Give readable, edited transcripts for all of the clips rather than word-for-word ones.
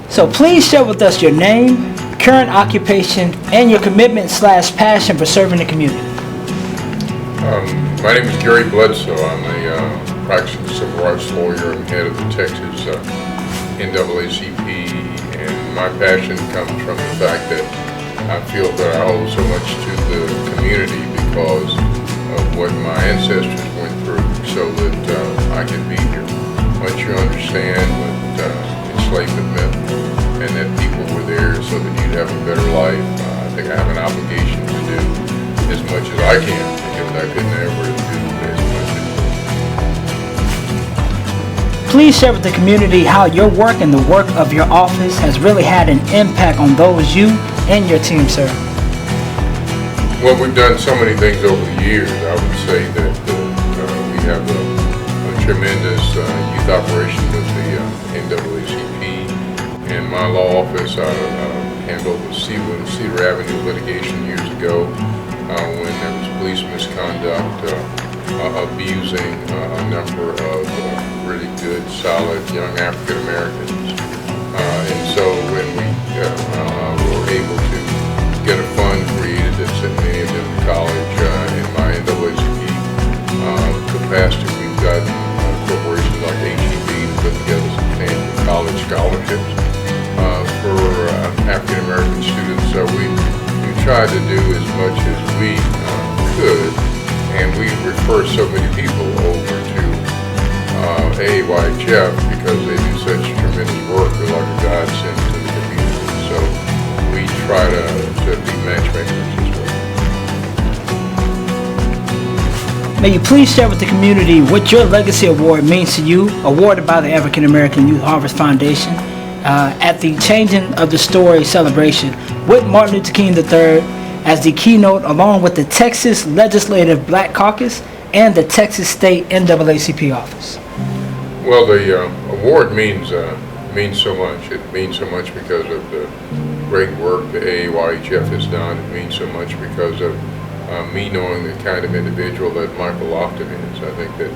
So please share with us your name, current occupation, and your commitment/passion for serving the community. My name is Gary Bledsoe. I'm a practicing civil rights lawyer and head of the Texas NAACP, and my passion comes from the fact that I feel that I owe so much to the community because of what my ancestors went through so that I can be here. Once you understand what enslavement meant and that people were there so that you'd have a better life, I think I have an obligation to do as much as I can because I could never do as much as Please share with the community how your work and the work of your office has really had an impact on those you and your team serve. Well, we've done so many things over the years. I would say that we have a tremendous youth operation with the NAACP. In my law office, I handled the Cedar Avenue litigation years ago when there was police misconduct, abusing a number of really good, solid young African Americans. And so when we were able to get a fund created that sent many of them to college in my NAACP capacity, we've got corporations like AAYHF to put together substantial college scholarships for African American students. So we tried to do as much as we could, and we refer so many people over to AAYHF because they do such tremendous work. They're like a godsend to the community. So we try to be matchmakers as well. May you please share with the community what your Legacy Award means to you, awarded by the African American Youth Harvest Foundation at the Changing of the Story celebration with Martin Luther King III as the keynote, along with the Texas Legislative Black Caucus and the Texas State NAACP office. Well, the award means so much. It means so much because of the great work the AAYHF has done. It means so much because of me knowing the kind of individual that Michael Lofton is. I think that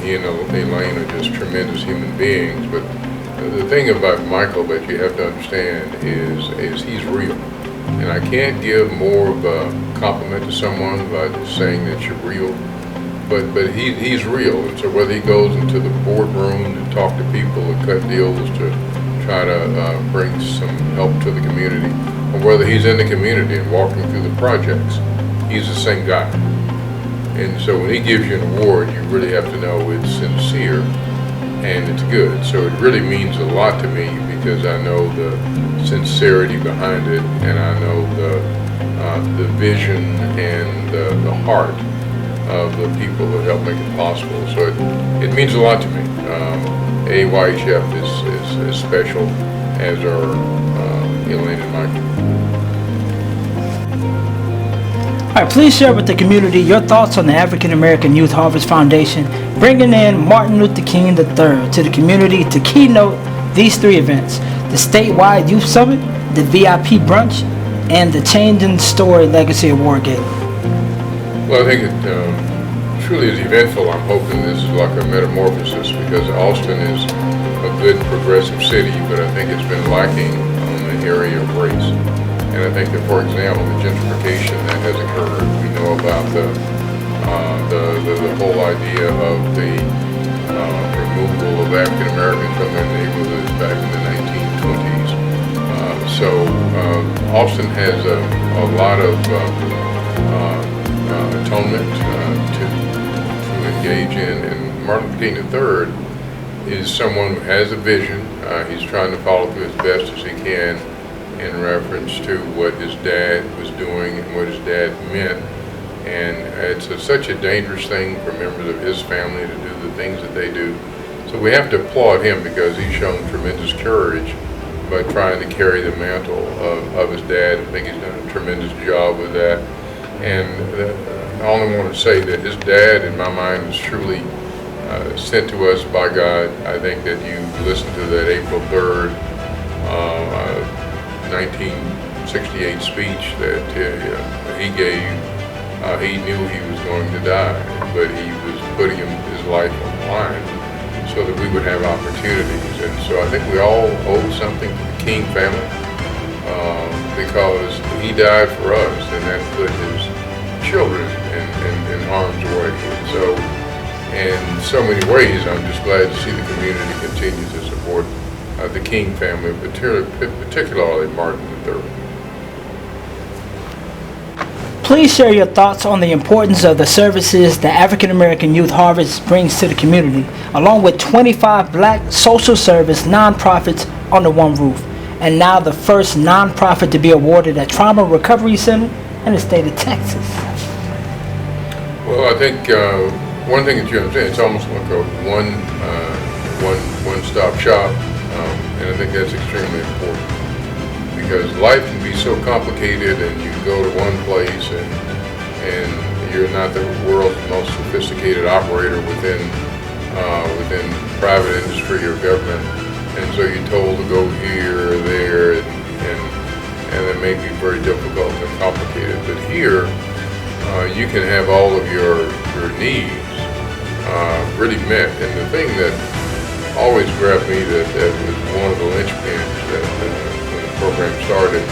he and Elaine are just tremendous human beings. But the thing about Michael that you have to understand is he's real. And I can't give more of a compliment to someone by just saying that you're real. But he's real, and so whether he goes into the boardroom to talk to people and cut deals to try to bring some help to the community, or whether he's in the community and walking through the projects, he's the same guy. And so when he gives you an award, you really have to know it's sincere and it's good. So it really means a lot to me because I know the sincerity behind it, and I know the vision and the heart of the people that help make it possible. So it means a lot to me. AAYHF is as special as are Elaine and Michael. All right, please share with the community your thoughts on the African American Youth Harvest Foundation bringing in Martin Luther King III to the community to keynote these three events: the statewide youth summit, the VIP brunch, and the Changing Story Legacy Award Gala. Well, I think it truly is eventful. I'm hoping this is like a metamorphosis because Austin is a good progressive city, but I think it's been lacking on the area of race. And I think that, for example, the gentrification that has occurred, we know about the whole idea of the removal of African Americans from their neighborhoods back in the 1920s. So Austin has a lot of atonement to engage in, and Martin Luther King III is someone who has a vision. He's trying to follow through as best as he can in reference to what his dad was doing and what his dad meant. And it's such a dangerous thing for members of his family to do the things that they do. So we have to applaud him because he's shown tremendous courage by trying to carry the mantle of his dad. I think he's done a tremendous job with that. And I only want to say that his dad, in my mind, was truly sent to us by God. I think that you listen to that April 3rd, 1968 speech that he gave. He knew he was going to die, but he was putting his life on the line so that we would have opportunities. And so I think we all owe something to the King family because he died for us, and that put his children in harm's way. And so, in so many ways, I'm just glad to see the community continue to support the King family, particularly Martin III. Please share your thoughts on the importance of the services the African American Youth Harvest brings to the community, along with 25 black social service nonprofits under one roof, and now the first nonprofit to be awarded a trauma recovery center in the state of Texas. Well, I think one thing that you understand, it's almost like a one-stop shop, and I think that's extremely important. Because life can be so complicated, and you go to one place and you're not the world's most sophisticated operator within private industry or government, and so you're told to go here or there, and it may be very difficult and complicated. But here, you can have all of your needs really met. And the thing that always grabbed me that was one of the linchpins that program started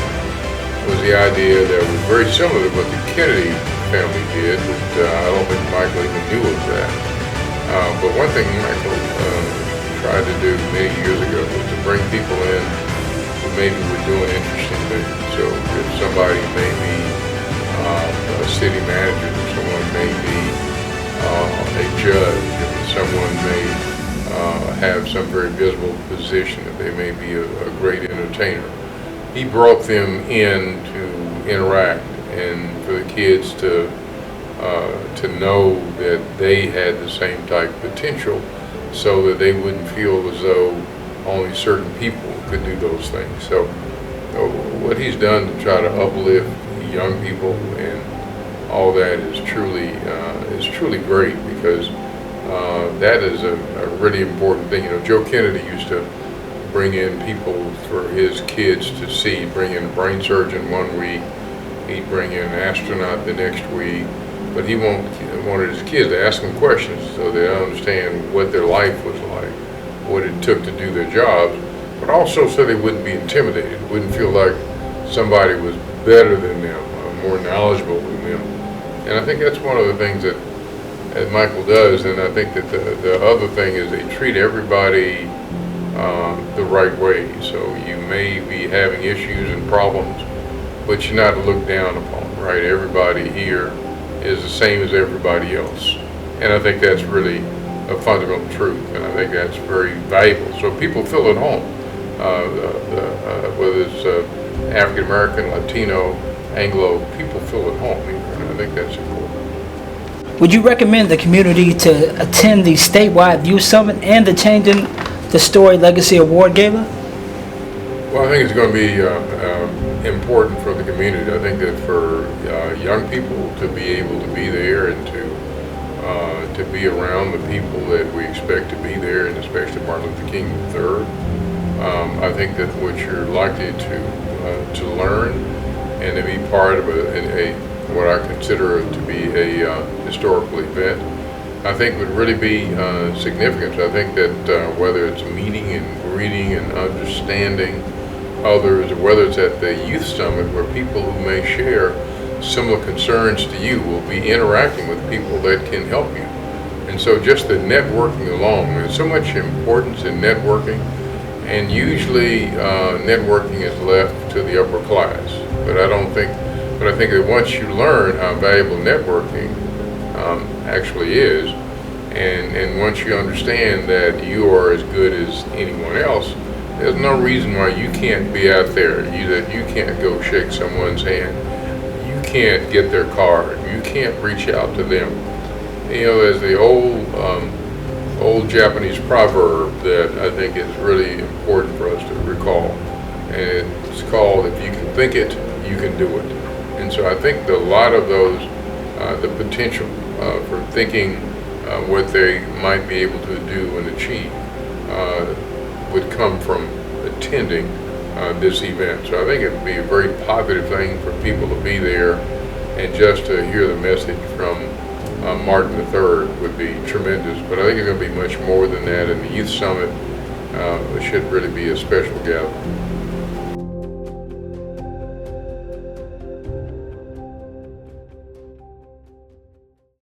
was the idea that was very similar to what the Kennedy family did, but I don't think Michael even knew of that. But one thing Michael tried to do many years ago was to bring people in who maybe were doing interesting things. So if somebody may be a city manager, if someone may be a judge, if someone may have some very visible position, if they may be a great entertainer, he brought them in to interact and for the kids to know that they had the same type of potential, so that they wouldn't feel as though only certain people could do those things. So what he's done to try to uplift young people and all that is truly great, because that is a really important thing. You know, Joe Kennedy used to bring in people for his kids to see. He'd bring in a brain surgeon one week, he'd bring in an astronaut the next week, but he wanted his kids to ask them questions so they understand what their life was like, what it took to do their jobs, but also so they wouldn't be intimidated, wouldn't feel like somebody was better than them, more knowledgeable than them. And I think that's one of the things that Michael does. And I think that the other thing is they treat everybody the right way. So you may be having issues and problems, but you're not looked down upon, right? Everybody here is the same as everybody else. And I think that's really a fundamental truth, and I think that's very valuable. So people feel at home, whether it's African American, Latino, Anglo, people feel at home here, and I think that's important. Would you recommend the community to attend the statewide youth summit and the Changing the Story Legacy Award Gala? Well, I think it's going to be important for the community. I think that for young people to be able to be there and to be around the people that we expect to be there, and especially Martin Luther King III, I think that what you're likely to learn and to be part of what I consider to be a historical event, I think would really be significant. I think that whether it's meeting and greeting and understanding others, or whether it's at the youth summit where people who may share similar concerns to you will be interacting with people that can help you. And so just the networking alone, there's so much importance in networking, and usually networking is left to the upper class. But I think that once you learn how valuable networking actually is, and once you understand that you are as good as anyone else, there's no reason why you can't be out there, that you can't go shake someone's hand, you can't get their card, you can't reach out to them. You know, there's the old Japanese proverb that I think is really important for us to recall, and it's called, if you can think it, you can do it. And so I think that a lot of those, the potential for thinking what they might be able to do and achieve would come from attending this event. So I think it would be a very positive thing for people to be there, and just to hear the message from Martin III would be tremendous. But I think it's going to be much more than that, and the Youth Summit should really be a special gathering.